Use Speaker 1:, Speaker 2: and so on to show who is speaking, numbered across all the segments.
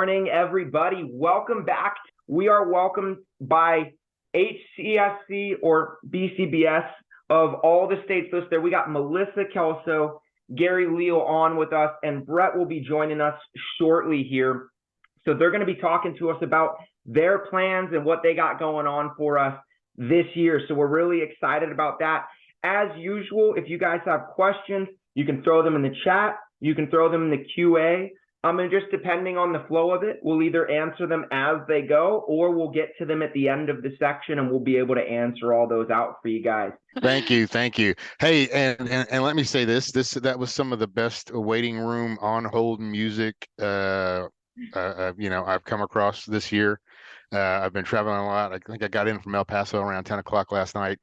Speaker 1: morning, everybody. Welcome back. We are welcomed by HCSC or BCBS of all the states listed. We got Melissa Kelso, Gary Leal on with us, and Brett will be joining us shortly here. So they're going to be talking to us about their plans and what they got going on for us this year. So we're really excited about that. As usual, if you guys have questions, you can throw them in the chat. You can throw them in the QA. And just depending on the flow of it, we'll either answer them as they go, or we'll get to them at the end of the section, and we'll be able to answer all those out for you guys.
Speaker 2: Thank you. Hey, and let me say that was some of the best waiting room on hold music I've come across this year. I've been traveling a lot. I think I got in from El Paso around 10 o'clock last night,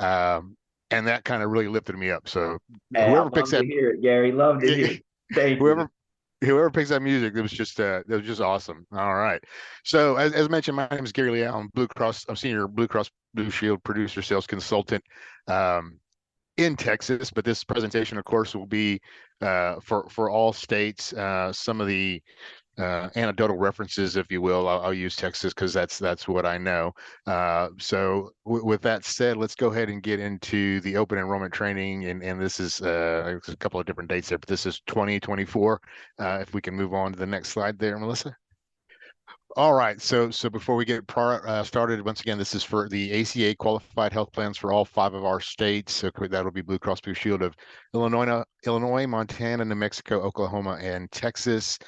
Speaker 2: and that kind of really lifted me up. So whoever picks that,
Speaker 1: love to hear it, Gary. Love to hear it. Thank you.
Speaker 2: Whoever picks that music, it was just awesome. All right. So as mentioned, my name is Gary Leal. I'm I'm senior Blue Cross Blue Shield producer sales consultant in Texas. But this presentation, of course, will be for all states. Some of the anecdotal references, if you will, I'll use Texas because that's what I know. So with that said, let's go ahead and get into the open enrollment training, and this is a couple of different dates there, but this is 2024. If we can move on to the next slide there, Melissa. All right, so before we get started, once again, this is for the ACA qualified health plans for all 5 of our states. So that'll be Blue Cross Blue Shield of Illinois, Montana, New Mexico, Oklahoma, and Texas.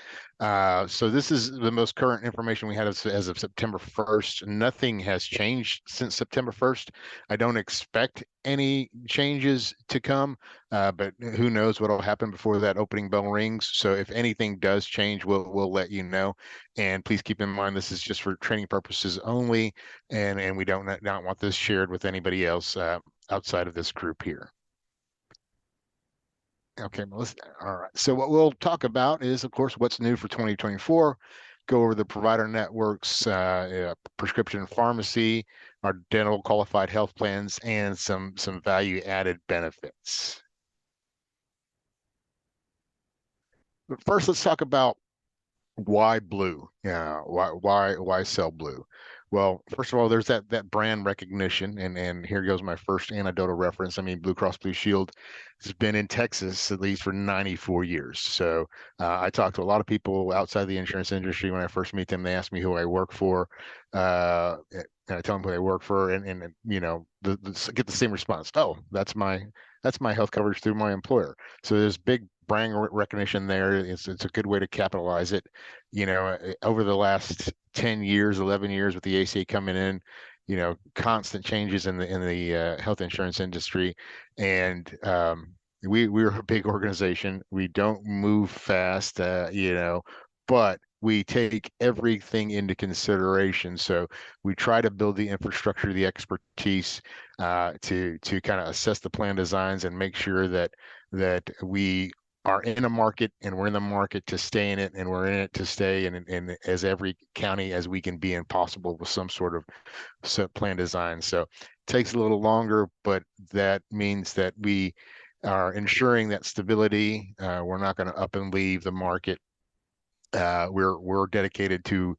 Speaker 2: So this is the most current information we had as of September 1st. Nothing has changed since September 1st. I don't expect any changes to come, but who knows what will happen before that opening bell rings. So if anything does change, we'll let you know. And please keep in mind, this is just for training purposes only, and we don't want this shared with anybody else outside of this group here. Okay, Melissa. All right. So what we'll talk about is, of course, what's new for 2024. Go over the provider networks, prescription pharmacy, our dental qualified health plans, and some value-added benefits. But first, let's talk about why blue. Why sell blue? Well, first of all, there's that brand recognition, and here goes my first anecdotal reference. I mean, Blue Cross Blue Shield has been in Texas at least for 94 years. So I talk to a lot of people outside the insurance industry. When I first meet them, they ask me who I work for, and I tell them who I work for, and get the same response. Oh, that's my health coverage through my employer. So there's big brand recognition there. It's a good way to capitalize it. Over the last 10 years, 11 years with the ACA coming in, constant changes in the health insurance industry, and we're a big organization. We don't move fast, but we take everything into consideration. So we try to build the infrastructure, the expertise to kind of assess the plan designs and make sure that we are in a market, and we're in the market to stay in it, and we're in it to stay in as every county as we can be in possible with some sort of plan design. So it takes a little longer, but that means that we are ensuring that stability. We're not going to up and leave the market. We're dedicated to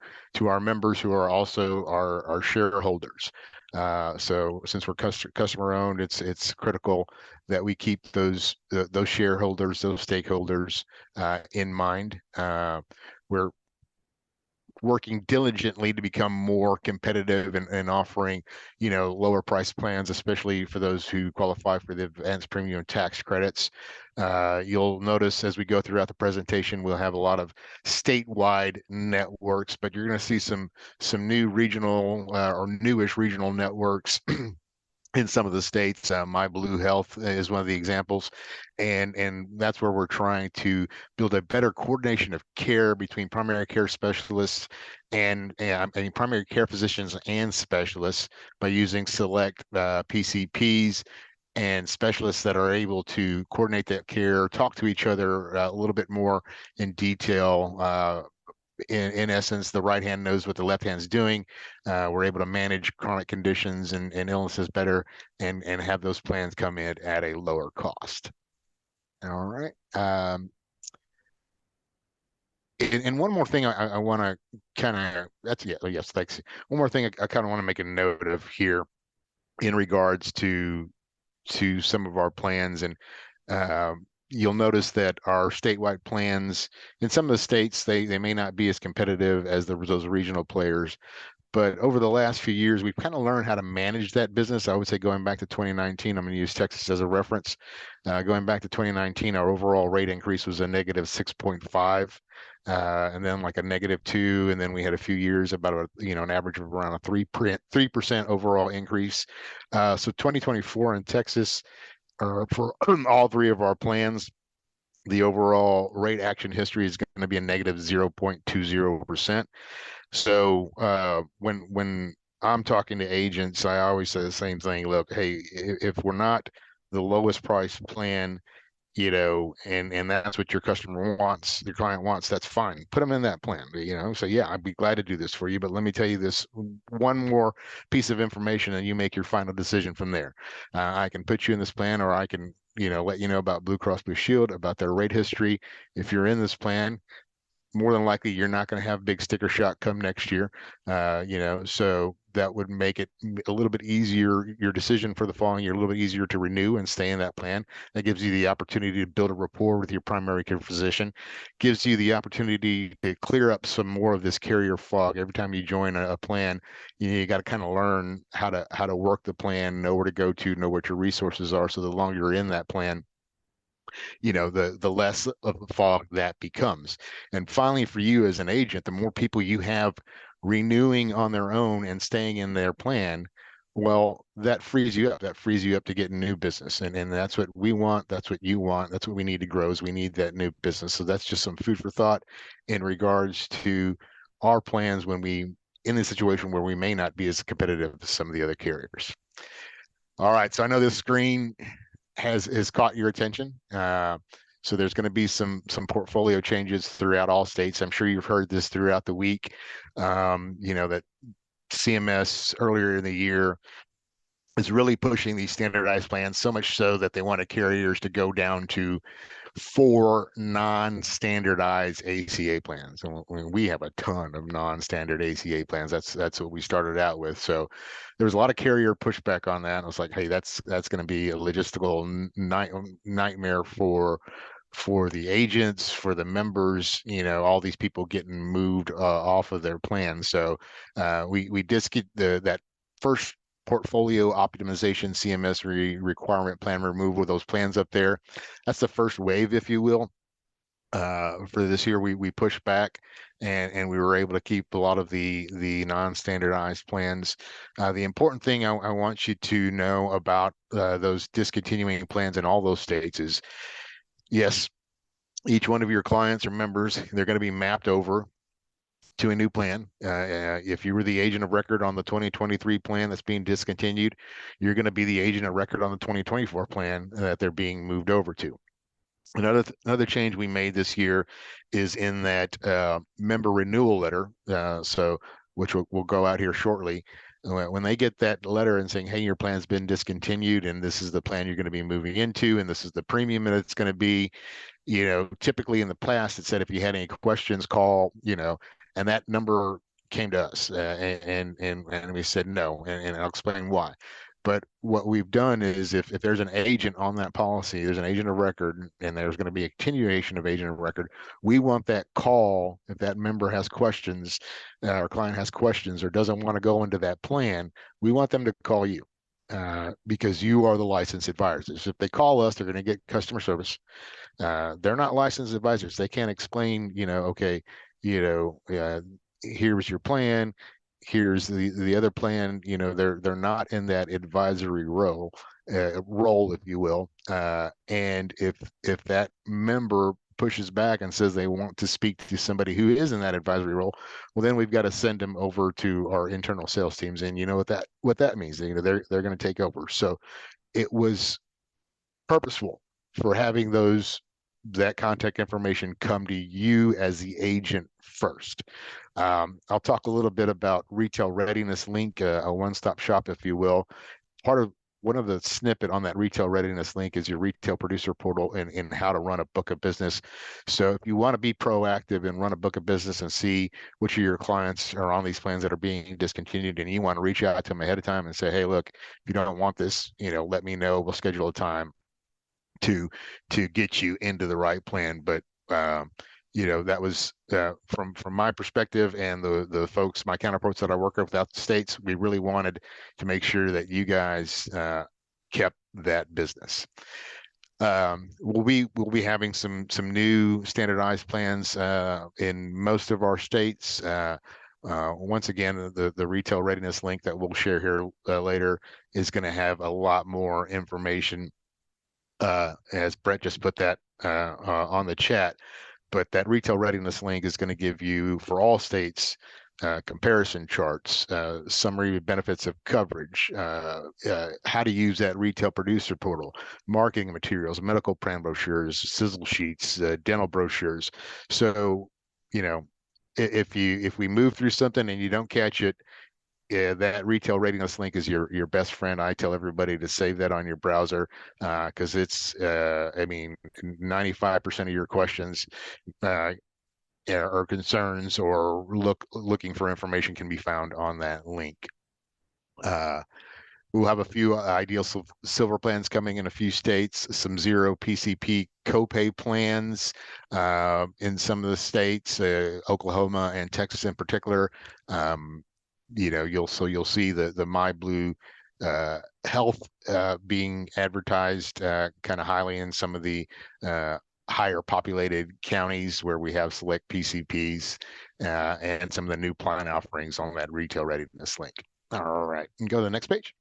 Speaker 2: our members who are also our shareholders. So since we're customer owned, it's critical that we keep those shareholders, those stakeholders in mind. We're working diligently to become more competitive and offering, lower price plans, especially for those who qualify for the advanced premium tax credits. You'll notice as we go throughout the presentation, we'll have a lot of statewide networks, but you're going to see some new regional or newish regional networks in some of the states. My Blue Health is one of the examples, and that's where we're trying to build a better coordination of care between primary care specialists and primary care physicians and specialists by using select PCPs and specialists that are able to coordinate that care, talk to each other a little bit more in detail. In essence, the right hand knows what the left hand's doing. We're able to manage chronic conditions and illnesses better, and have those plans come in at a lower cost. All right. And one more thing I want to kind of, that's, yeah, yes, thanks. One more thing I kind of want to make a note of here in regards to some of our plans. And you'll notice that our statewide plans in some of the states, they may not be as competitive as those regional players. But over the last few years, we've kind of learned how to manage that business. I would say going back to 2019, I'm going to use Texas as a reference. Going back to 2019, our overall rate increase was a negative 6.5, and then like a -2, and then we had a few years about an average of around a 3% overall increase. So 2024 in Texas, for all three of our plans, the overall rate action history is going to be a negative 0.20%. So when I'm talking to agents, I always say the same thing. Look, hey, if we're not the lowest price plan, and that's what your customer wants, your client wants, that's fine. Put them in that plan, So yeah, I'd be glad to do this for you, but let me tell you this one more piece of information, and you make your final decision from there. I can put you in this plan, or I can, let you know about Blue Cross Blue Shield, about their rate history. If you're in this plan, more than likely you're not going to have big sticker shock come next year. So that would make it a little bit easier, your decision for the following year, a little bit easier to renew and stay in that plan. That gives you the opportunity to build a rapport with your primary care physician, gives you the opportunity to clear up some more of this carrier fog. Every time you join a plan, you got to kind of learn how to work the plan, know where to go to, know what your resources are. So the longer you're in that plan, the less of a fog that becomes. And finally, for you as an agent, the more people you have renewing on their own and staying in their plan, well, that frees you up. That frees you up to get new business. And that's what we want. That's what you want. That's what we need to grow, is we need that new business. So that's just some food for thought in regards to our plans when we in a situation where we may not be as competitive as some of the other carriers. All right. So I know this screen has caught your attention. So there's going to be some portfolio changes throughout all states. I'm sure you've heard this throughout the week. That CMS earlier in the year is really pushing these standardized plans, so much so that they wanted carriers to go down to 4 non-standardized ACA plans. And we have a ton of non-standard ACA plans. That's what we started out with. So there was a lot of carrier pushback on that. I was like, hey, that's going to be a logistical nightmare for the agents, for the members, all these people getting moved off of their plans. So we just get that first portfolio optimization CMS requirement plan removal with those plans up there. That's the first wave, if you will. For this year, we pushed back and we were able to keep a lot of the non-standardized plans. The important thing I want you to know about those discontinuing plans in all those states is, yes, each one of your clients or members, they're going to be mapped over to a new plan. If you were the agent of record on the 2023 plan that's being discontinued, you're going to be the agent of record on the 2024 plan that they're being moved over to. Another change we made this year is in that member renewal letter, which will go out here shortly. When they get that letter and saying, hey, your plan's been discontinued and this is the plan you're going to be moving into and this is the premium that it's going to be, typically in the past it said if you had any questions, call, and that number came to us and we said no, and I'll explain why. But what we've done is if there's an agent on that policy, there's an agent of record, and there's going to be a continuation of agent of record, we want that call, if that member has questions, or client has questions or doesn't want to go into that plan, we want them to call you because you are the licensed advisors. If they call us, they're going to get customer service. They're not licensed advisors. They can't explain, okay, here's your plan, here's the other plan. They're not in that advisory role, if you will. And if that member pushes back and says they want to speak to somebody who is in that advisory role, well, then we've got to send them over to our internal sales teams. And you know what that means. They're going to take over. So it was purposeful for having that contact information come to you as the agent first. I'll talk a little bit about Retail Readiness Link, a one-stop shop, if you will. Part of one of the snippet on that retail readiness link is your retail producer portal and how to run a book of business. So if you want to be proactive and run a book of business and see which of your clients are on these plans that are being discontinued, and you want to reach out to them ahead of time and say, hey, look, if you don't want this, let me know. We'll schedule a time to get you into the right plan. But that was from my perspective and the folks, my counterparts that I work with out the states. We really wanted to make sure that you guys kept that business. We'll be having some new standardized plans in most of our states. Once again, the retail readiness link that we'll share here later is going to have a lot more information, as Brett just put that on the chat. But that retail readiness link is going to give you, for all states, comparison charts, summary benefits of coverage, how to use that retail producer portal, marketing materials, medical plan brochures, sizzle sheets, dental brochures. So, if we move through something and you don't catch it, that retail readiness link is your best friend. I tell everybody to save that on your browser because it's 95% of your questions or concerns or looking for information can be found on that link. We'll have a few ideal silver plans coming in a few states, some zero PCP copay plans in some of the states, Oklahoma and Texas in particular. You'll see the MyBlue health being advertised kind of highly in some of the higher populated counties where we have select PCPs and some of the new plan offerings on that retail readiness link. All right, and go to the next page.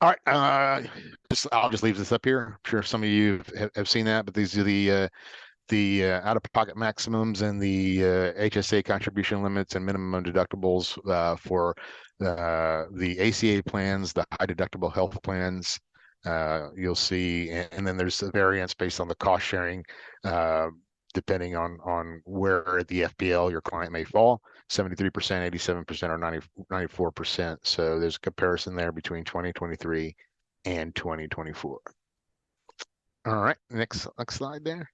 Speaker 2: All right, I'll just leave this up here. I'm sure some of you have seen that, but these are the out-of-pocket maximums and the HSA contribution limits and minimum deductibles for the ACA plans, the high deductible health plans. You'll see, and then there's a variance based on the cost sharing, depending on where at the FPL your client may fall, 73%, 87%, or 94%. So there's a comparison there between 2023 and 2024. All right, next slide there.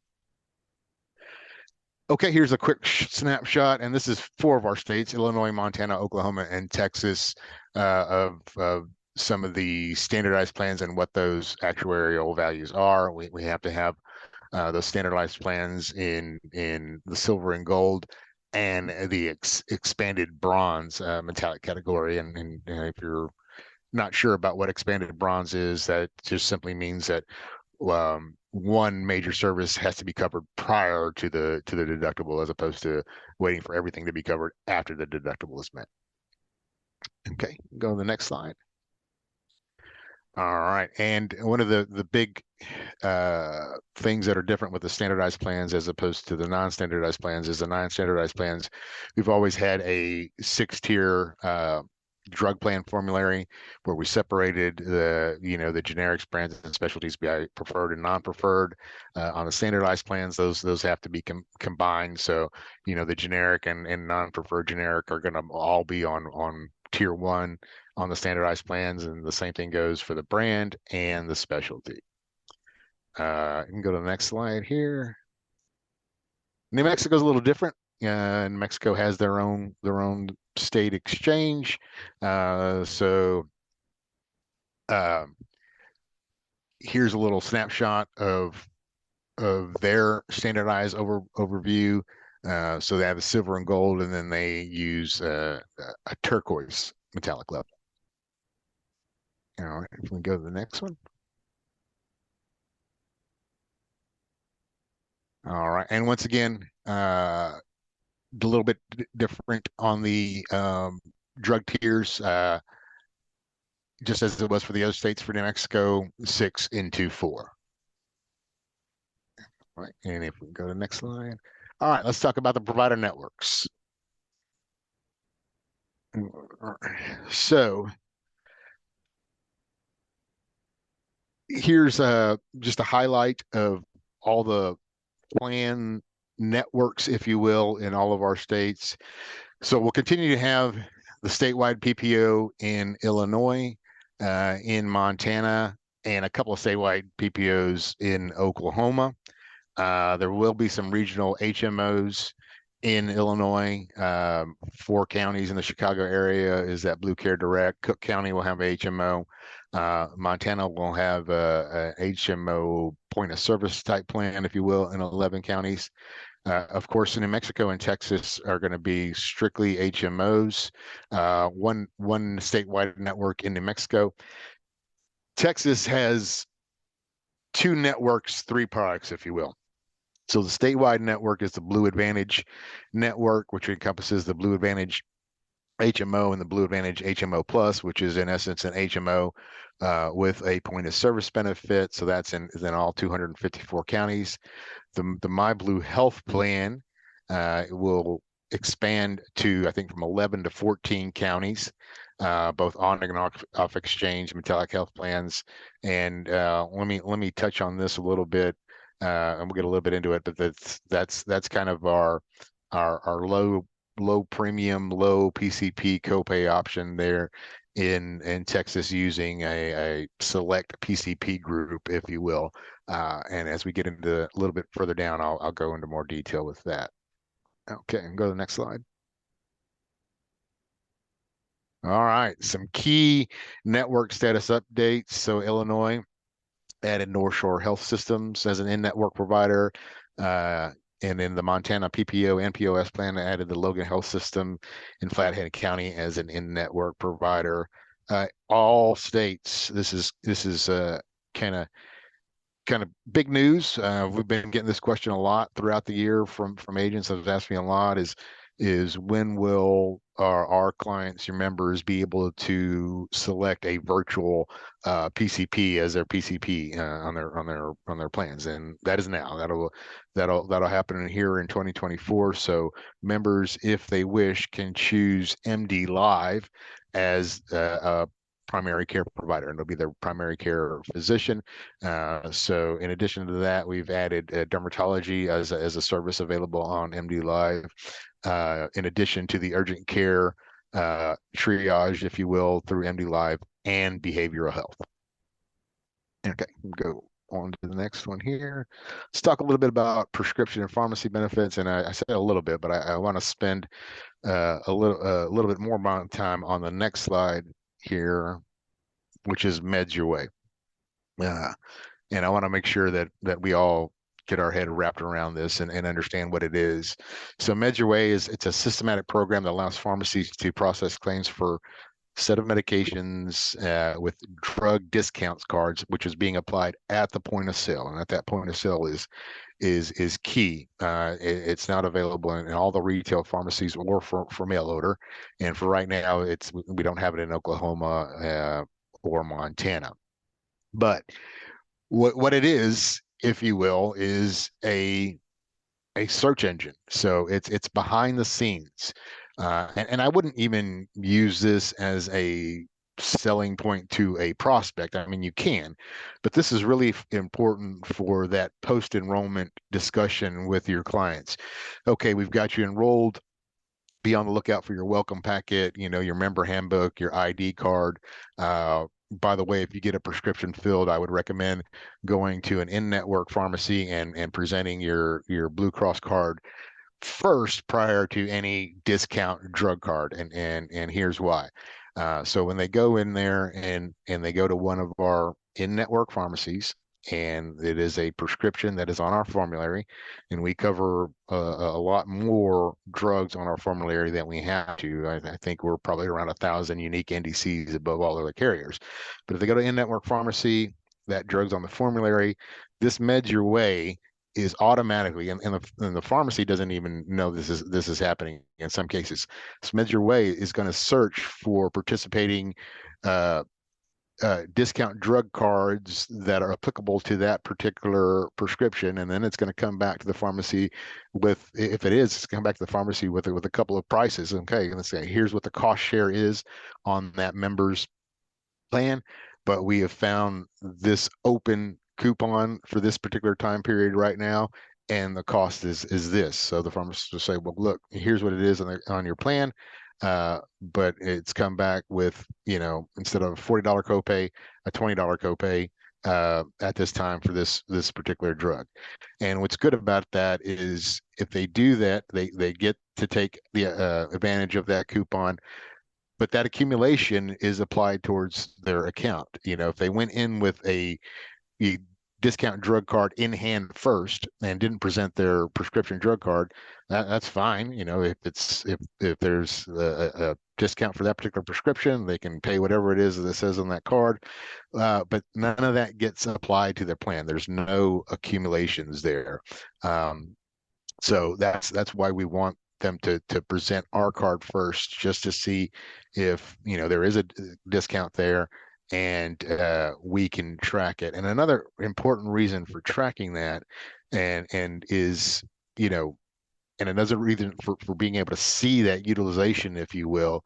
Speaker 2: Okay, here's a quick snapshot, and this is 4 of our states, Illinois, Montana, Oklahoma, and Texas, of some of the standardized plans and what those actuarial values are. We have to have those standardized plans in the silver and gold and the expanded bronze metallic category. And if you're not sure about what expanded bronze is, that just simply means that one major service has to be covered prior to the deductible, as opposed to waiting for everything to be covered after the deductible is met. Okay, go to the next slide. All right, and one of the big things that are different with the standardized plans as opposed to the non-standardized plans is the non-standardized plans. We've always had a 6-tier drug plan formulary where we separated the generics, brands, and specialties by preferred and non-preferred. On the standardized plans, those have to be combined. So the generic and non-preferred generic are going to all be on tier 1 on the standardized plans, and the same thing goes for the brand and the specialty. You can go to the next slide here. New Mexico's a little different. And Mexico has their own state exchange. So here's a little snapshot of their standardized overview. So they have a silver and gold, and then they use a turquoise metallic level. All right, if we go to the next one. All right, and once again, a little bit different on the drug tiers, just as it was for the other states. For New Mexico, 6 into 4. All right, and if we go to the next slide. All right, let's talk about the provider networks. So here's just a highlight of all the plan networks, if you will, in all of our states. So we'll continue to have the statewide PPO in Illinois, in Montana, and a couple of statewide PPOs in Oklahoma. There will be some regional HMOs in Illinois. 4 counties in the Chicago area is that Blue Care Direct. Cook County will have a HMO. Montana will have a HMO point of service type plan, if you will, in 11 counties. Of course, New Mexico and Texas are going to be strictly HMOs. One statewide network in New Mexico. Texas has 2 networks, 3 products, if you will. So the statewide network is the Blue Advantage network, which encompasses the Blue Advantage HMO and the Blue Advantage HMO Plus, which is in essence an HMO with a point of service benefit. So that's in all 254 counties. The My Blue Health Plan will expand to, I think, from 11 to 14 counties, both on and off exchange metallic health plans. And let me touch on this a little bit, and we'll get a little bit into it. But that's kind of our low premium, low PCP copay option there in Texas, using a select PCP group, if you will. And as we get into a little bit further down, I'll go into more detail with that. Okay, and go to the next slide. All right, some key network status updates. So Illinois added North Shore Health Systems as an in-network provider. And in the Montana PPO and POS plan, added the Logan Health System in Flathead County as an in-network provider. All states, this is kind of big news. We've been getting this question a lot throughout the year from agents that have asked me a lot, is when will our clients, your members, be able to select a virtual PCP as their PCP on their plans? And that is now. That'll happen here in 2024. So members, if they wish, can choose MD Live as a primary care provider, and it'll be their primary care physician. So in addition to that, we've added dermatology as a service available on MD Live, in addition to the urgent care triage, if you will, through MD Live, and behavioral health. Okay, go on to the next one here. Let's talk a little bit about prescription and pharmacy benefits. And I said a little bit, but I want to spend a little bit more amount of time on the next slide here, which is Meds Your Way. And I want to make sure that we all get our head wrapped around this and understand what it is. So Meds Your Way it's a systematic program that allows pharmacies to process claims for a set of medications with drug discounts cards, which is being applied at the point of sale. And at that point of sale is key. It's not available in all the retail pharmacies or for mail order. And for right now, we don't have it in Oklahoma or Montana. But what it is, if you will, is a search engine. So it's behind the scenes. And I wouldn't even use this as a selling point to a prospect. I mean, you can, but this is really important for that post-enrollment discussion with your clients. Okay, we've got you enrolled. Be on the lookout for your welcome packet, your member handbook, your ID card. By the way, if you get a prescription filled, I would recommend going to an in-network pharmacy and presenting your Blue Cross card first prior to any discount drug card. And here's why. So when they go in there and they go to one of our in-network pharmacies, and it is a prescription that is on our formulary, and we cover a lot more drugs on our formulary than we have to. I think we're probably around 1,000 unique NDCs above all other carriers. But if they go to in-network pharmacy, that drug's on the formulary, this Meds Your Way is automatically, and the pharmacy doesn't even know this is happening in some cases. So Meds Your Way is going to search for participating discount drug cards that are applicable to that particular prescription, and then it's going to come back to the pharmacy with, if it is, it's going to come back to the pharmacy with a couple of prices. Okay, let's say here's what the cost share is on that member's plan, but we have found this open coupon for this particular time period right now, and the cost is this. So the pharmacist will say, well, look, here's what it is on your plan. but it's come back with, instead of a $40 copay, a $20 copay at this time for this particular drug. And what's good about that is if they do that, they get to take the advantage of that coupon, but that accumulation is applied towards their account. If they went in with a discount drug card in hand first and didn't present their prescription drug card, that's fine. If there's a discount for that particular prescription, they can pay whatever it is that it says on that card. But none of that gets applied to their plan. There's no accumulations there. So that's why we want them to present our card first, just to see if there is a discount there, and we can track it. And another important reason for tracking that, and is and another reason for being able to see that utilization, if you will,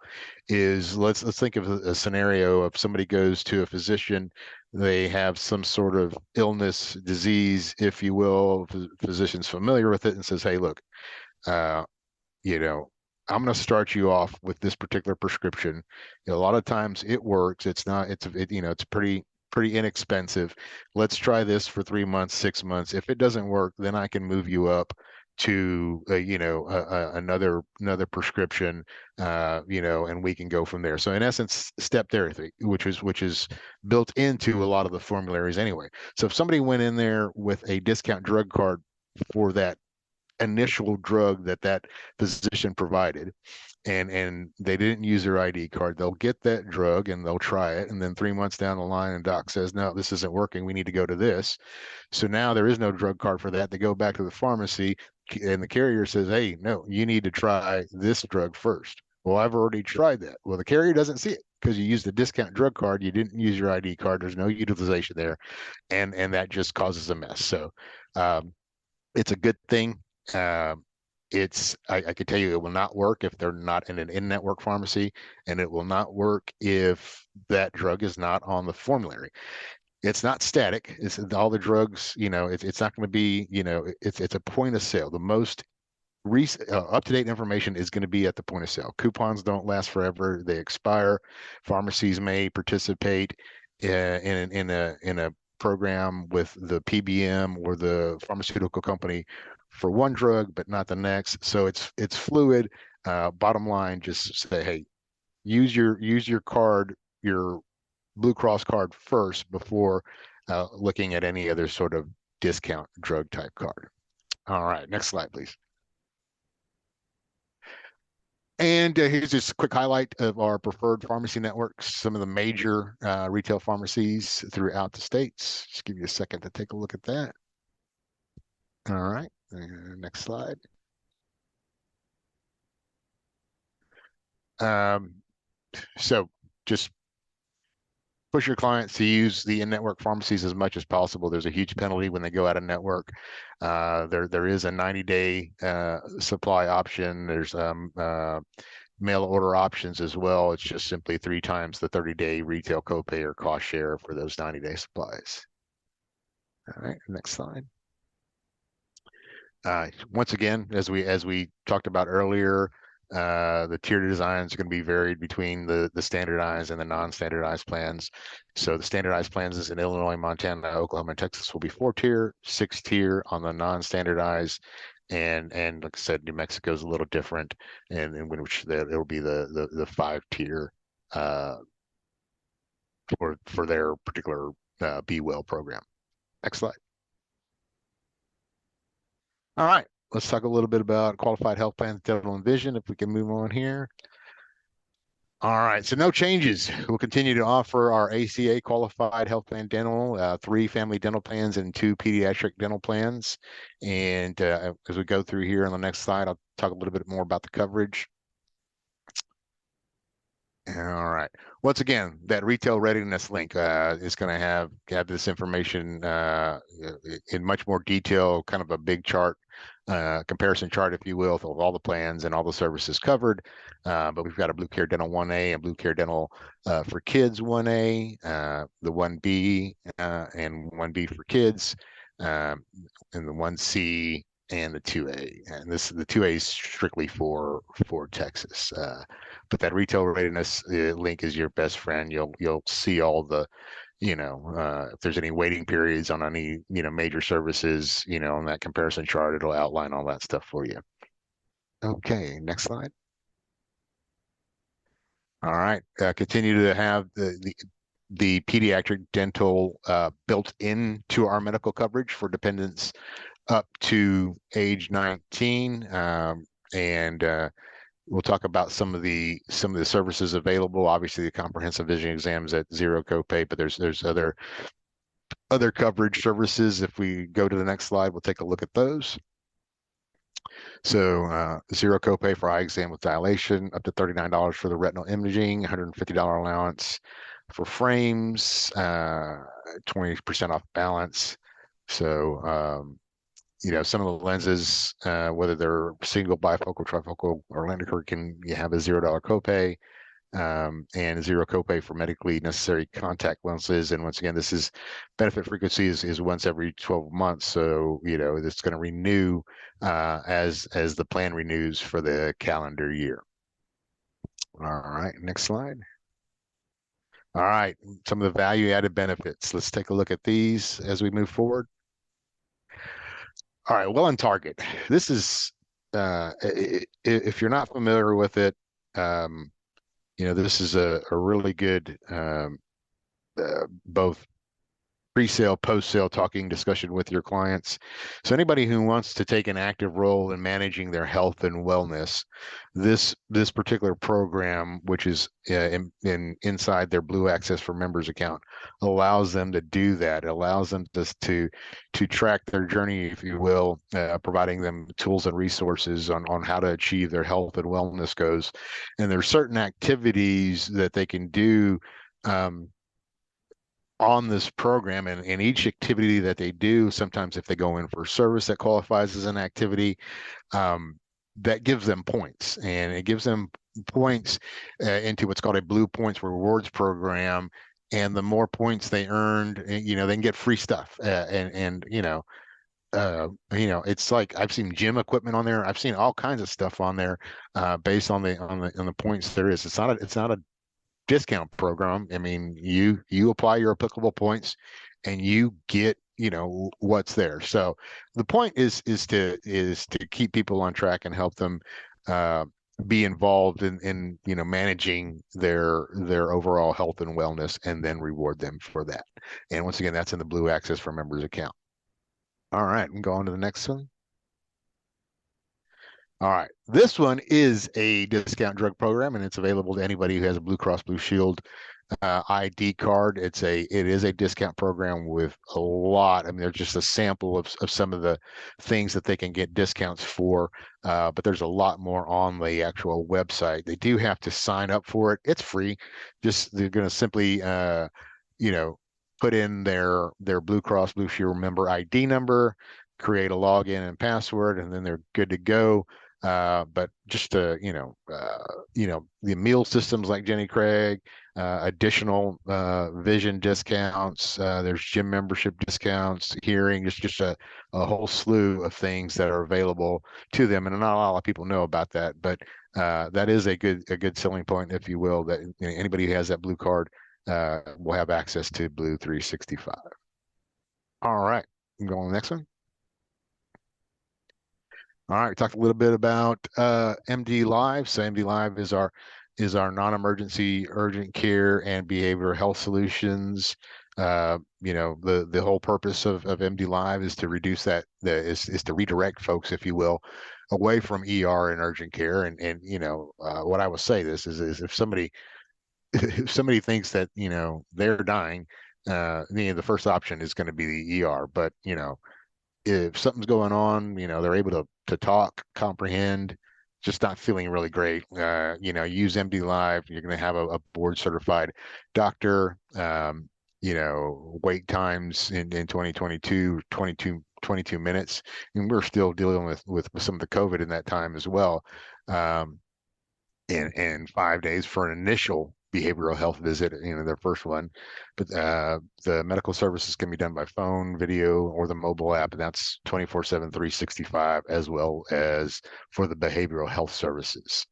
Speaker 2: is let's think of a scenario of somebody goes to a physician, they have some sort of illness, disease, if you will, physician's familiar with it and says, hey, look, I'm going to start you off with this particular prescription. A lot of times it works. It's pretty inexpensive. Let's try this for 3 months, 6 months. If it doesn't work, then I can move you up to another prescription, and we can go from there. So in essence, step therapy, which is built into a lot of the formularies anyway. So if somebody went in there with a discount drug card for that initial drug that physician provided, and they didn't use their ID card, they'll get that drug and they'll try it, and then 3 months down the line, and doc says, no, this isn't working, we need to go to this. So now there is no drug card for that. They go back to the pharmacy, and the carrier says, hey, no, you need to try this drug first. Well, I've already tried that. Well, the carrier doesn't see it because you used the discount drug card, you didn't use your ID card, there's no utilization there, and that just causes a mess. So it's a good thing. I can tell you it will not work if they're not in an in-network pharmacy, and it will not work if that drug is not on the formulary. It's not static. It's all the drugs, it's not going to be, it's a point of sale. The most up-to-date information is going to be at the point of sale. Coupons don't last forever. They expire. Pharmacies may participate in a program with the PBM or the pharmaceutical company for one drug, but not the next. So it's fluid. Bottom line, just say, hey, use your card, your Blue Cross card first before looking at any other sort of discount drug type card. All right, next slide, please. And here's just a quick highlight of our preferred pharmacy networks, some of the major retail pharmacies throughout the states. Just give you a second to take a look at that. All right, next slide. So just push your clients to use the in-network pharmacies as much as possible. There's a huge penalty when they go out of network. There is a 90-day supply option. There's mail order options as well. It's just simply 3 times the 30-day retail copay or cost share for those 90-day supplies. All right, next slide. Once again, as we talked about earlier, the tier designs are going to be varied between the standardized and the non-standardized plans. So the standardized plans is in Illinois, Montana, Oklahoma, and Texas will be 4-tier, 6-tier on the non-standardized, and like I said, New Mexico is a little different, and in which it'll be the 5-tier for their particular Be Well program. Next slide. All right, let's talk a little bit about qualified health plans, dental and vision, if we can move on here. All right, so no changes. We'll continue to offer our ACA qualified health plan dental, 3 family dental plans and 2 pediatric dental plans. And as we go through here on the next slide, I'll talk a little bit more about the coverage. All right. Once again, that retail readiness link is going to have this information in much more detail, kind of a big chart, comparison chart, if you will, of all the plans and all the services covered. But we've got a Blue Care Dental 1A and Blue Care Dental for Kids 1A, the 1B and 1B for kids, and the 1C and the 2A. And the 2A is strictly for Texas. But that retail readiness link is your best friend. You'll see all the, if there's any waiting periods on any, major services, on that comparison chart, it'll outline all that stuff for you. Okay, next slide. All right, continue to have the pediatric dental built into our medical coverage for dependents up to age 19, and we'll talk about some of the services available. Obviously, the comprehensive vision exams at zero copay, but there's other coverage services. If we go to the next slide, we'll take a look at those. So zero copay for eye exam with dilation, up to $39 for the retinal imaging, $150 allowance for frames, 20% off balance. So some of the lenses, whether they're single, bifocal, trifocal, or lenticular, you have a $0 copay, and zero copay for medically necessary contact lenses. And once again, this is benefit frequency is once every 12 months. So, it's going to renew as the plan renews for the calendar year. All right, next slide. All right, some of the value added benefits. Let's take a look at these as we move forward. All right, well in Target. This is, if you're not familiar with it, this is a really good both pre-sale, post-sale talking discussion with your clients. So anybody who wants to take an active role in managing their health and wellness, this particular program, which is inside their Blue Access for Members account, allows them to do that. It allows them to track their journey, if you will, providing them tools and resources on how to achieve their health and wellness goals. And there's certain activities that they can do on this program, and each activity that they do, sometimes if they go in for service that qualifies as an activity, that gives them points, and it gives them points into what's called a Blue Points Rewards program. And the more points they earned, they can get free stuff. It's like I've seen gym equipment on there. I've seen all kinds of stuff on there based on the points there is. It's not a discount program. I mean, you apply your applicable points and you get, what's there. So the point is to keep people on track and help them be involved in managing their overall health and wellness, and then reward them for that. And once again, that's in the Blue Access for Members account. All right, we can go on to the next one. All right, this one is a discount drug program, and it's available to anybody who has a Blue Cross Blue Shield ID card. It is a discount program with a lot. I mean, there's just a sample of some of the things that they can get discounts for, but there's a lot more on the actual website. They do have to sign up for it. It's free. They're going to simply, put in their Blue Cross Blue Shield member ID number, create a login and password, and then they're good to go. But just the meal systems like Jenny Craig, additional vision discounts, there's gym membership discounts, hearing, just a whole slew of things that are available to them. And not a lot of people know about that, but that is a good selling point, if you will, that anybody who has that blue card will have access to Blue 365. All right, we can go on the next one. All right, we talked a little bit about MD Live. So MD Live is our non-emergency urgent care and behavioral health solutions. The whole purpose of MD Live is to reduce is to redirect folks, if you will, away from ER and urgent care. And what I will say this is if somebody thinks that they're dying, the first option is going to be the ER. But if something's going on, they're able to talk, comprehend, just not feeling really great, use MD Live. You're going to have a board certified doctor. Wait times in 2022, 22 minutes. And we're still dealing with some of the COVID in that time as well. And 5 days for an initial behavioral health visit, their first one. But the medical services can be done by phone, video, or the mobile app, and that's 24/7, 365, as well as for the behavioral health services,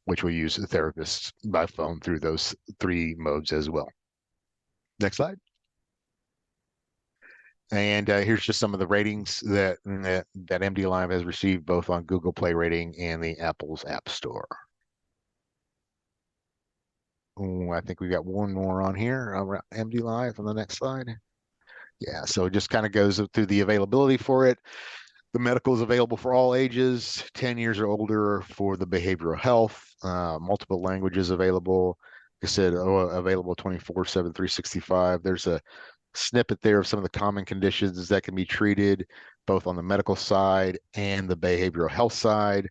Speaker 2: which we use therapists by phone through those three modes as well. Next slide. And here's just some of the ratings that MD Live has received, both on Google Play rating and the Apple's App Store. Ooh, I think we got one more on here around MD Live on the next slide. Yeah, so it just kind of goes through the availability for it. The medical is available for all ages, 10 years or older for the behavioral health, multiple languages available. Like I said, available 24/7, 365. There's a snippet there of some of the common conditions that can be treated both on the medical side and the behavioral health side.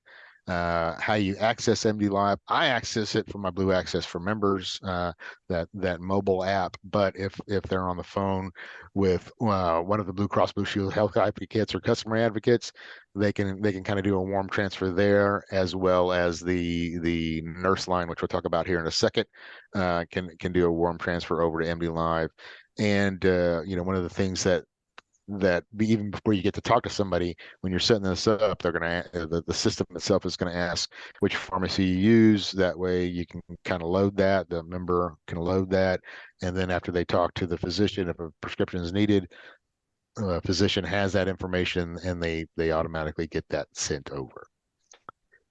Speaker 2: How you access MD Live. I access it from my Blue Access for members, that mobile app. But if they're on the phone with one of the Blue Cross Blue Shield health advocates or customer advocates, they can kind of do a warm transfer there, as well as the nurse line, which we'll talk about here in a second, can do a warm transfer over to MD Live. And one of the things that even before you get to talk to somebody, when you're setting this up, they're gonna the system itself is gonna ask which pharmacy you use. That way you can kind of load that. The member can load that, and then after they talk to the physician, if a prescription is needed, physician has that information, and they automatically get that sent over.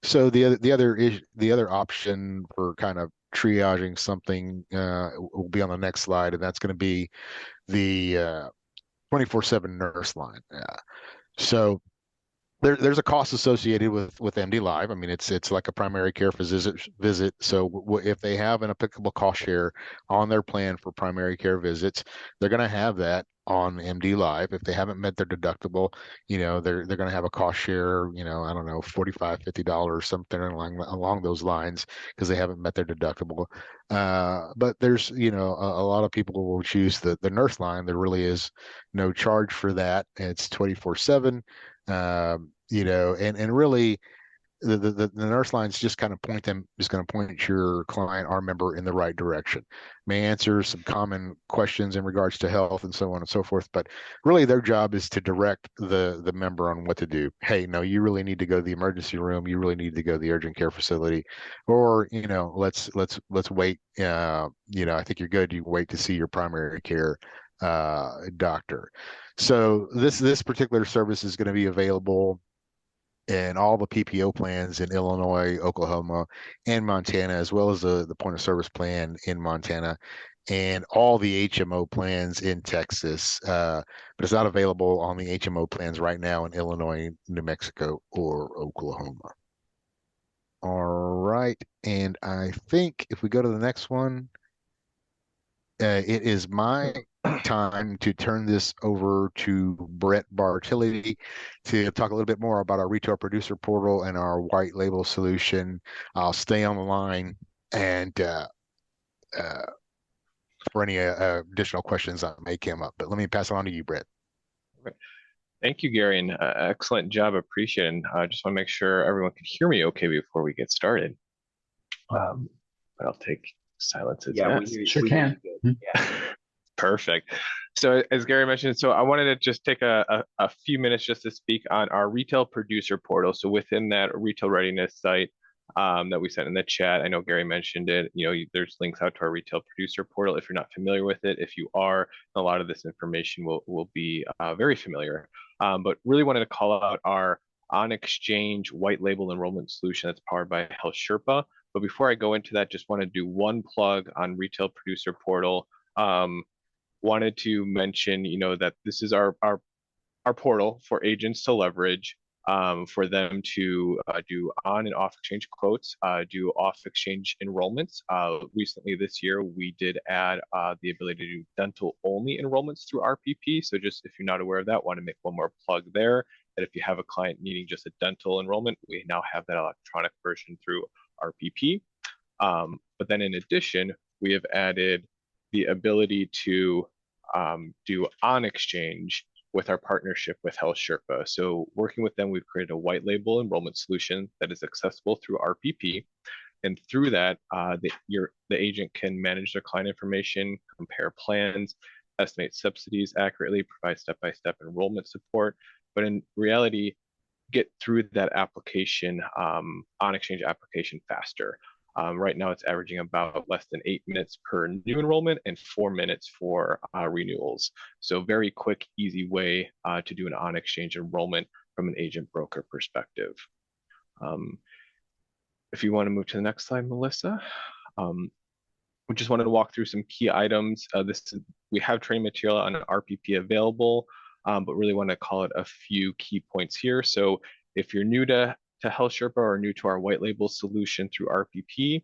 Speaker 2: So the other option for kind of triaging something will be on the next slide, and that's going to be the 24/7 nurse line. So there's a cost associated with MD Live. I mean, it's like a primary care visit. So if they have an applicable cost share on their plan for primary care visits, they're going to have that on MD Live. If they haven't met their deductible, they're going to have a cost share, I don't know, $45, $50, something along those lines, because they haven't met their deductible. But there's, a lot of people will choose the nurse line. There really is no charge for that. It's 24/7. And really the nurse lines just kind of going to point your client or member in the right direction. May answer some common questions in regards to health and so on and so forth, but really their job is to direct the member on what to do. Hey, no, you really need to go to the emergency room. You really need to go to the urgent care facility, or let's wait. I think you're good. You wait to see your primary care doctor. So this particular service is going to be available in all the PPO plans in Illinois, Oklahoma, and Montana, as well as the point of service plan in Montana, and all the HMO plans in Texas. But it's not available on the HMO plans right now in Illinois, New Mexico, or Oklahoma. All right, and I think if we go to the next one, it is my time to turn this over to Brett Bartilli to talk a little bit more about our retail producer portal and our white label solution. I'll stay on the line and for any additional questions that may come up. But let me pass it on to you, Brett.
Speaker 3: Okay. Thank you, Gary, and excellent job. Appreciate it. I just want to make sure everyone can hear me okay before we get started. But I'll take silence as best.
Speaker 1: We
Speaker 4: sure can.
Speaker 1: Yeah.
Speaker 3: Perfect. So as Gary mentioned, so I wanted to just take a few minutes just to speak on our retail producer portal. So within that retail readiness site that we sent in the chat, I know Gary mentioned it, there's links out to our retail producer portal if you're not familiar with it. If you are, a lot of this information will be very familiar. But really wanted to call out our on-exchange white label enrollment solution that's powered by Health Sherpa. But before I go into that, just want to do one plug on retail producer portal. Wanted to mention, that this is our portal for agents to leverage, for them to do on and off exchange quotes, do off exchange enrollments. Recently this year, we did add the ability to do dental only enrollments through RPP. So just if you're not aware of that, want to make one more plug there, that if you have a client needing just a dental enrollment, we now have that electronic version through RPP. But then in addition, we have added the ability to do on exchange with our partnership with Health Sherpa. So working with them, we've created a white label enrollment solution that is accessible through RPP. And through that, the agent can manage their client information, compare plans, estimate subsidies accurately, provide step-by-step enrollment support. But in reality, get through that application, on exchange application faster. Right now, it's averaging about less than 8 minutes per new enrollment and 4 minutes for renewals. So very quick, easy way to do an on-exchange enrollment from an agent broker perspective. If you want to move to the next slide, Melissa. We just wanted to walk through some key items. We have training material on RPP available, but really want to call it a few key points here. So if you're new to Health Sherpa or new to our white label solution through RPP,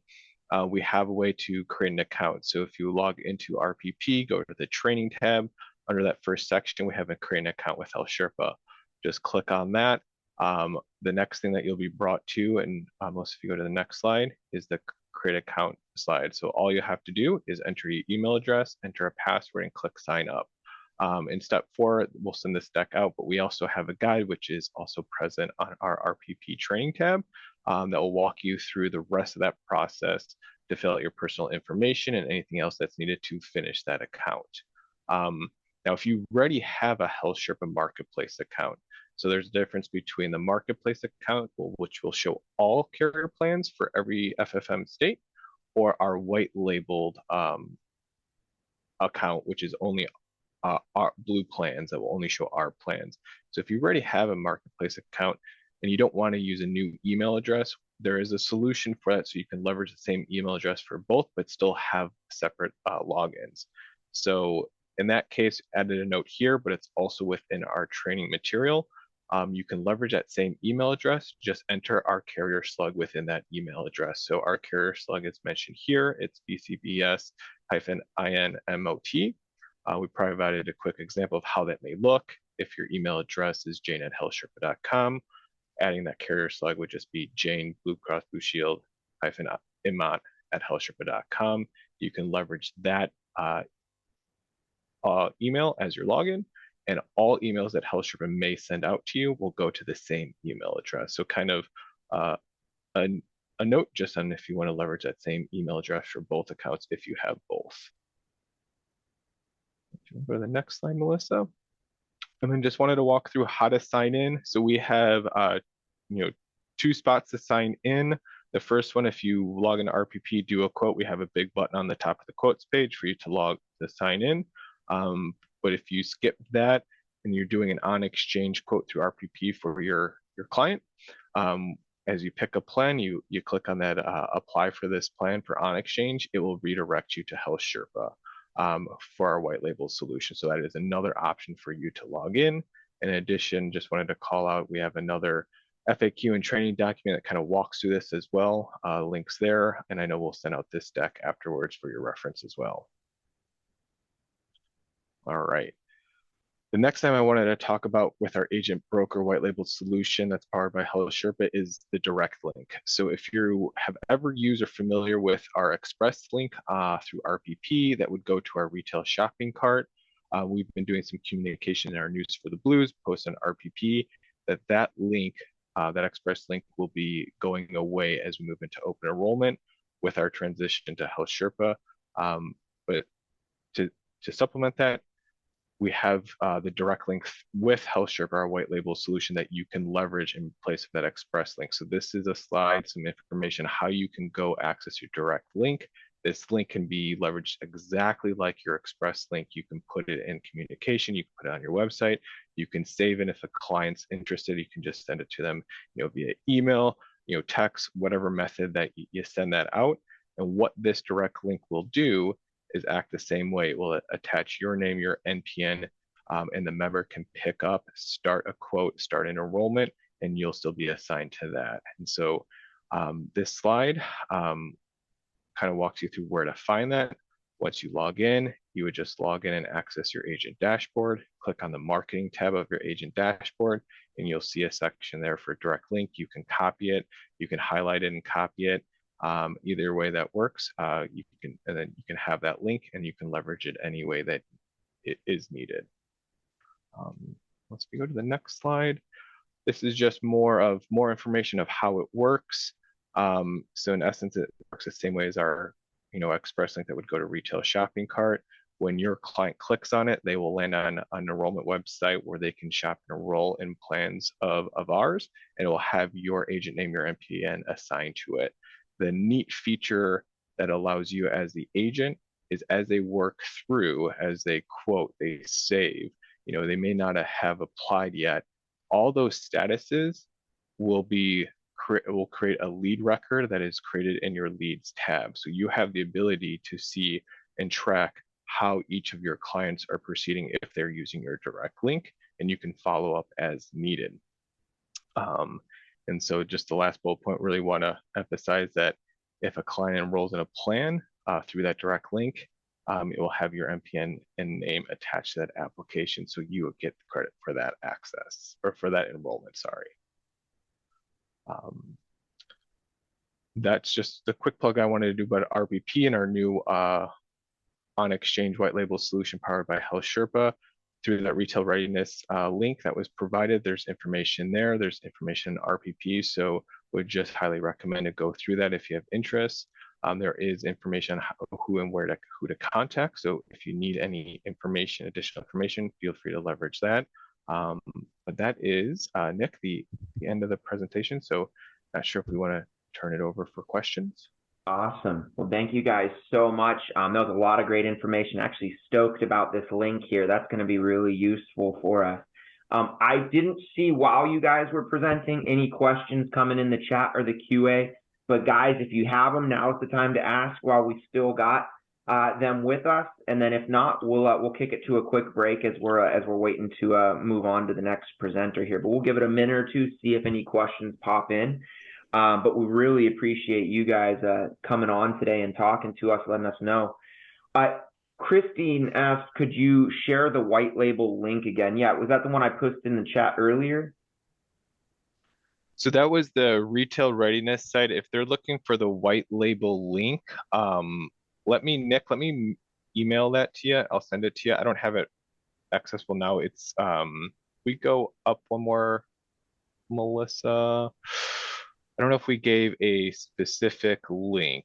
Speaker 3: we have a way to create an account. So if you log into RPP, go to the training tab. Under that first section, we have a create an account with Health Sherpa. Just click on that. The next thing that you'll be brought to, and most if you go to the next slide, is the create account slide. So all you have to do is enter your email address, enter a password, and click sign up. In step 4, we'll send this deck out, but we also have a guide which is also present on our RPP training tab that will walk you through the rest of that process to fill out your personal information and anything else that's needed to finish that account. Now, if you already have a Health Sherpa Marketplace account, so there's a difference between the Marketplace account, which will show all carrier plans for every FFM state, or our white labeled account, which is only our blue plans that will only show our plans. So if you already have a Marketplace account and you don't want to use a new email address, there is a solution for that, so you can leverage the same email address for both, but still have separate logins. So in that case, added a note here, but it's also within our training material. You can leverage that same email address, just enter our carrier slug within that email address. So our carrier slug is mentioned here. It's BCBS-INMOT. We provided a quick example of how that may look. If your email address is jane@healthsherpa.com, adding that carrier slug would just be Jane Blue Cross Blue Shield -imot@healthsherpa.com. You can leverage that email as your login, and all emails that Health Sherpa may send out to you will go to the same email address. So kind of a note just on if you want to leverage that same email address for both accounts if you have both. If you go to the next slide, Melissa. And then just wanted to walk through how to sign in. So we have 2 spots to sign in. The first one, if you log into RPP, do a quote, we have a big button on the top of the quotes page for you to sign in. But if you skip that and you're doing an on-exchange quote through RPP for your client, as you pick a plan, you click on that apply for this plan for on-exchange, it will redirect you to Health Sherpa for our white label solution. So that is another option for you to log in. In addition, just wanted to call out, we have another FAQ and training document that kind of walks through this as well, links there, and I know we'll send out this deck afterwards for your reference as well. All right. The next time I wanted to talk about with our agent broker white labeled solution that's powered by Health Sherpa is the direct link. So if you have ever used or familiar with our express link through RPP that would go to our retail shopping cart, we've been doing some communication in our News for the Blues post on RPP that link, that express link will be going away as we move into open enrollment with our transition to Health Sherpa. But to supplement that, we have the direct link with Health Sherpa, our white label solution that you can leverage in place of that express link. So this is a slide, some information, how you can go access your direct link. This link can be leveraged exactly like your express link. You can put it in communication, you can put it on your website, you can save it if a client's interested, you can just send it to them, via email, text, whatever method that you send that out. And what this direct link will do is act the same way. It will attach your name, your NPN, and the member can pick up, start a quote, start an enrollment, and you'll still be assigned to that. And so this slide kind of walks you through where to find that. Once you log in, you would just log in and access your agent dashboard. Click on the marketing tab of your agent dashboard, and you'll see a section there for direct link. You can copy it, you can highlight it and copy it. Either way that works, and then you can have that link and you can leverage it any way that it is needed. Let's go to the next slide. This is just more information of how it works. So in essence, it works the same way as our, express link that would go to retail shopping cart. When your client clicks on it, they will land on an enrollment website where they can shop and enroll in plans of ours, and it will have your agent name, your MPN assigned to it. The neat feature that allows you as the agent is as they work through, as they quote, they save, they may not have applied yet. All those statuses will create a lead record that is created in your leads tab. So you have the ability to see and track how each of your clients are proceeding if they're using your direct link, and you can follow up as needed. And so just the last bullet point, really want to emphasize that if a client enrolls in a plan through that direct link, it will have your MPN and name attached to that application. So you will get the credit for that access, or for that enrollment, sorry. That's just the quick plug I wanted to do about RPP and our new on-exchange white label solution powered by Health Sherpa. Through that retail readiness link that was provided, there's information there. There's information in RPP, so would just highly recommend to go through that if you have interest. There is information on who and who to contact. So if you need any information, additional information, feel free to leverage that. But that is, Nick, the end of the presentation. So not sure if we want to turn it over for questions.
Speaker 1: Awesome. Well, thank you guys so much. That was a lot of great information. Actually stoked about this link here. That's going to be really useful for us. I didn't see while you guys were presenting any questions coming in the chat or the QA, but guys, if you have them, now's the time to ask while we still got them with us. And then if not, we'll kick it to a quick break as we're waiting to move on to the next presenter here. But we'll give it a minute or two, see if any questions pop in. But we really appreciate you guys coming on today and talking to us, letting us know. Christine asked, could you share the white label link again? Yeah, was that the one I posted in the chat earlier?
Speaker 3: So that was the retail readiness site. If they're looking for the white label link, Nick, let me email that to you. I'll send it to you. I don't have it accessible now. It's we go up one more, Melissa. I don't know if we gave a specific link.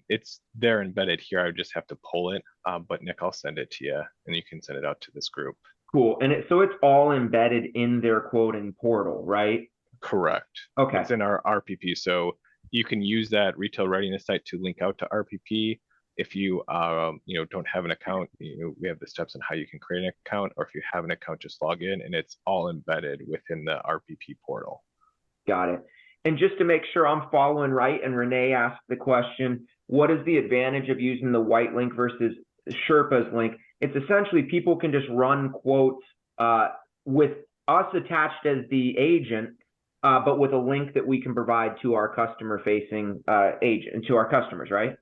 Speaker 3: It's there embedded here. I would just have to pull it. But Nick, I'll send it to you, and you can send it out to this group.
Speaker 1: Cool. And so it's all embedded in their quoting portal, right?
Speaker 3: Correct.
Speaker 1: Okay.
Speaker 3: It's in our RPP. So you can use that retail readiness site to link out to RPP. If you don't have an account, we have the steps on how you can create an account, or if you have an account, just log in, and it's all embedded within the RPP portal.
Speaker 1: Got it. And just to make sure I'm following right, and Renee asked the question, what is the advantage of using the white link versus Sherpa's link? It's essentially people can just run quotes with us attached as the agent, but with a link that we can provide to our customer-facing agent, to our customers, right?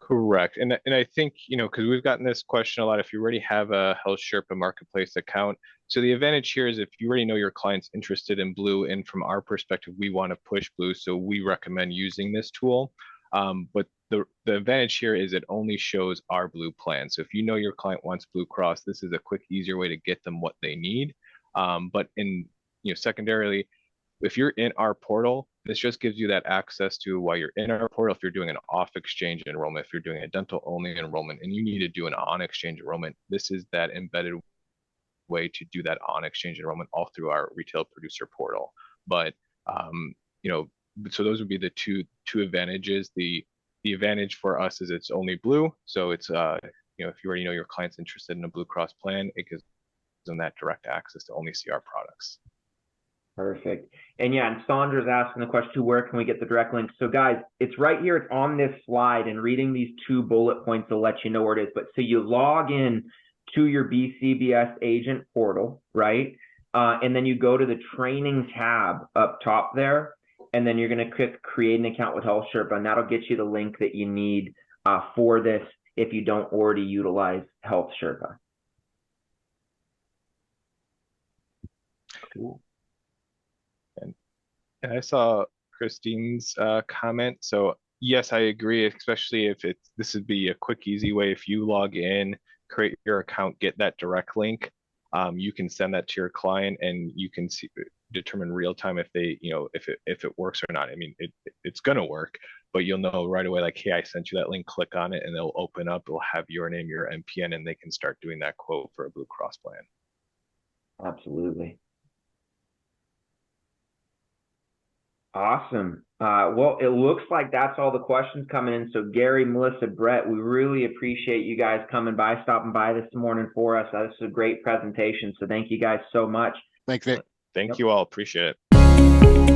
Speaker 3: Correct. And I think, because we've gotten this question a lot, if you already have a Health Sherpa Marketplace account. So the advantage here is if you already know your client's interested in Blue, and from our perspective, we want to push Blue, so we recommend using this tool. But the advantage here is it only shows our Blue plan. So if you know your client wants Blue Cross, this is a quick, easier way to get them what they need. But secondarily, if you're in our portal, this just gives you that access to while you're in our portal. If you're doing an off-exchange enrollment, if you're doing a dental-only enrollment, and you need to do an on-exchange enrollment, this is that embedded way to do that on-exchange enrollment all through our retail producer portal. But so those would be the two advantages. The advantage for us is it's only Blue, so it's if you already know your client's interested in a Blue Cross plan, it gives them that direct access to only see our products.
Speaker 1: Perfect. And yeah, and Sandra's asking the question too, where can we get the direct link? So guys, it's right here. It's on this slide, and reading these 2 bullet points will let you know where it is. But so you log in to your BCBS agent portal, right? And then you go to the training tab up top there, and then you're going to click create an account with Health Sherpa, and that'll get you the link that you need for this if you don't already utilize Health Sherpa.
Speaker 3: Cool. And I saw Christine's comment. So yes, I agree, especially if this would be a quick, easy way. If you log in, create your account, get that direct link, you can send that to your client, and you can see determine real time if they, if it works or not. I mean, it's gonna work, but you'll know right away, like, hey, I sent you that link, click on it, and they'll open up, it'll have your name, your MPN, and they can start doing that quote for a Blue Cross plan.
Speaker 1: Absolutely. Awesome. Well, it looks like that's all the questions coming in. So Gary, Melissa, Brett, we really appreciate you guys coming by, stopping by this morning for us. This is a great presentation. So thank you guys so much.
Speaker 2: Thanks, Nick.
Speaker 3: Thank you all. Appreciate it.